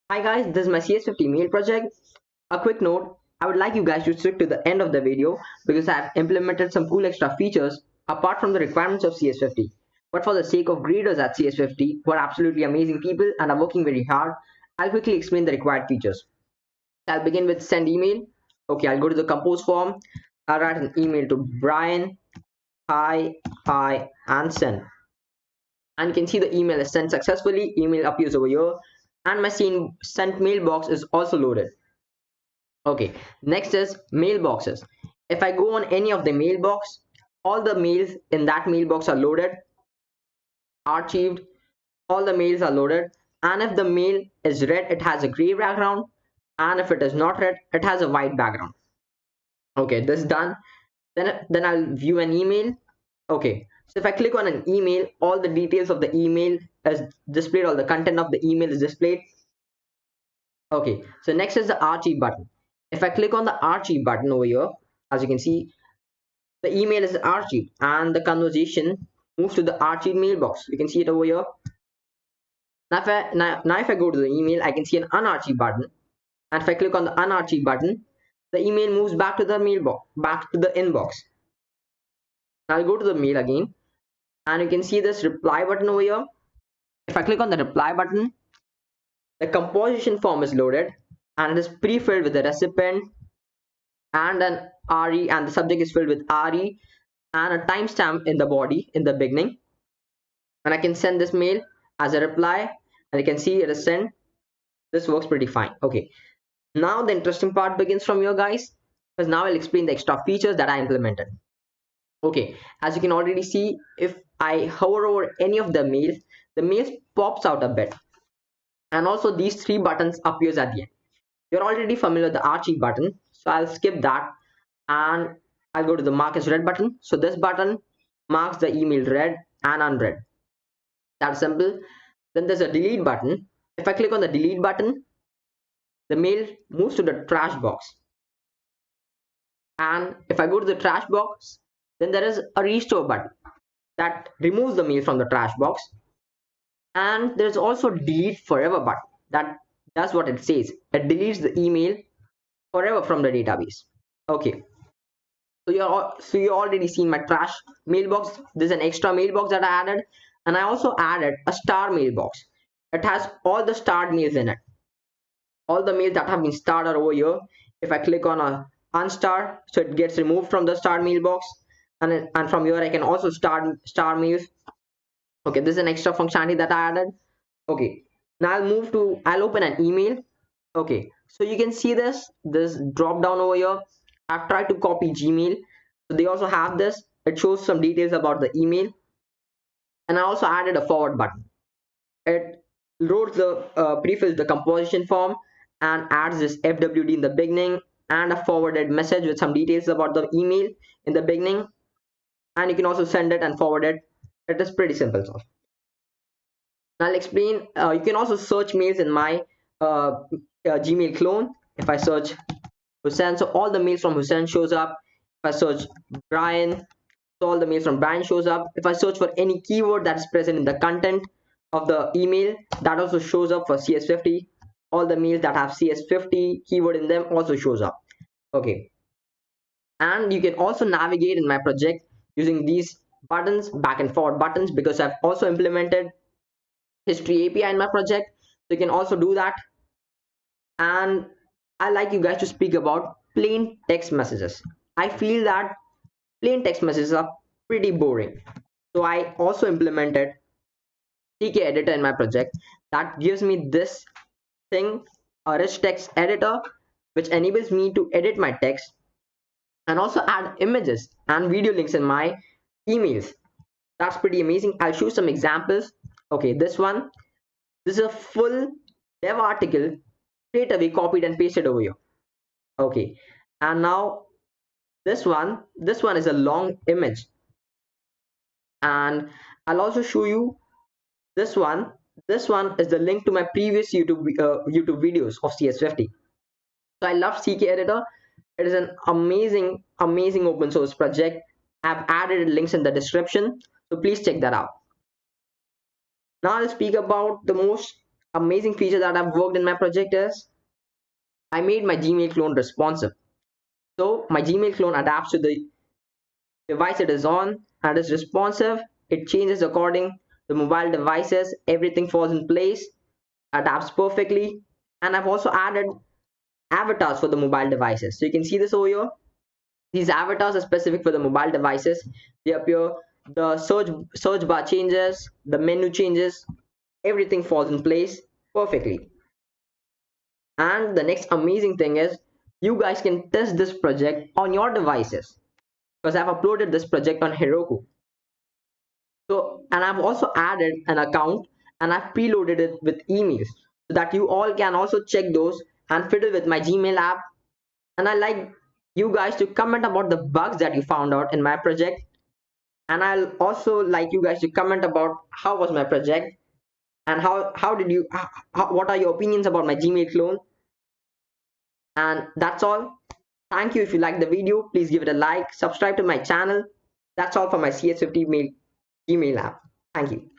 Hi guys, this is my CS50 mail project. A quick note, I would like you guys to stick to the end of the video because I have implemented some cool extra features apart from the requirements of CS50. But for the sake of graders at CS50 who are absolutely amazing people and are working very hard, I'll quickly explain the required features. I'll begin with send email. Okay, I'll go to the compose form. I'll write an email to Brian, hi, and send. And you can see the email is sent successfully. Email appears over here and my sent mailbox is also loaded. Okay, next is mailboxes. If I go on any of the mailbox, all the mails in that mailbox are loaded, archived, all the mails are loaded, and if the mail is red, it has a gray background, and if it is not red, it has a white background. Okay, this is done. Then I'll view an email. Okay, so if I click on an email, all the details of the email is displayed, all the content of the email is displayed. Okay, so next is the archive button. If I click on the archive button over here, as you can see, the email is archived and the conversation moves to the archived mailbox. You can see it over here. Now if I go to the email, I can see an unarchived button. And if I click on the unarchived button, the email moves back to the mailbox, back to the inbox. Now I'll go to the mail again, and you can see this reply button over here. If I click on the reply button, the composition form is loaded and it is pre-filled with the recipient and an RE, and the subject is filled with RE and a timestamp in the body in the beginning. And I can send this mail as a reply, and you can see it is sent. This works pretty fine. Okay, now the interesting part begins from here, guys, because now I'll explain the extra features that I implemented. Okay, as you can already see, if I hover over any of the mails pops out a bit, and also these three buttons appears at the end. You're already familiar with the archive button, so I'll skip that and I'll go to the mark as read button. So this button marks the email read and unread. That's simple. Then there's a delete button. If I click on the delete button, the mail moves to the trash box. And if I go to the trash box, then there is a restore button that removes the mail from the trash box. And there's also delete forever button that does what it says. It deletes the email forever from the database. Okay, so you already seen my trash mailbox. There's an extra mailbox that I added, and I also added a star mailbox. It has all the starred mails in it. All the mails that have been starred are over here. If I click on a unstar, so it gets removed from the starred mailbox, and from here I can also star mails. Okay, this is an extra functionality that I added. Okay, now I'll open an email. Okay, so you can see this drop down over here. I've tried to copy Gmail, so they also have this. It shows some details about the email, and I also added a forward button. It loads the prefills the composition form and adds this FWD in the beginning and a forwarded message with some details about the email in the beginning, and you can also send it and forward it. It is pretty simple stuff. I'll explain. You can also search mails in my Gmail clone. If I search Hussain, so all the mails from Hussain shows up. If I search Brian, so all the mails from Brian shows up. If I search for any keyword that is present in the content of the email, that also shows up for CS50. All the mails that have CS50 keyword in them also shows up. Okay, and you can also navigate in my project using these buttons, back and forward buttons, because I've also implemented history API in my project, so you can also do that. And I like you guys to speak about plain text messages. I feel that plain text messages are pretty boring, so I also implemented CKEditor in my project that gives me this thing, a rich text editor, which enables me to edit my text and also add images and video links in my emails. That's pretty amazing. I'll show some examples. Okay, this is a full dev article straight away copied and pasted over here. Okay, and now this one is a long image, and I'll also show you this one. This one is the link to my previous YouTube videos of CS50. So I love CKEditor. It is an amazing open source project. I've added links in the description, so please check that out. Now I'll speak about the most amazing feature that I've worked in my project is I made my Gmail clone responsive. So my Gmail clone adapts to the device it is on and is responsive. It changes according to mobile devices. Everything falls in place, adapts perfectly. And I've also added avatars for the mobile devices. So you can see this over here. These avatars are specific for the mobile devices. They appear, the search bar changes, the menu changes, everything falls in place perfectly. And the next amazing thing is you guys can test this project on your devices because I've uploaded this project on Heroku. So, and I've also added an account and I've preloaded it with emails so that you all can also check those and fit it with my Gmail app. And I like you guys to comment about the bugs that you found out in my project. And I'll also like you guys to comment about how was my project and how did you what are your opinions about my Gmail clone. And that's all. Thank you. If you like the video, please give it a like, subscribe to my channel. That's all for my CS50 Gmail app. Thank you.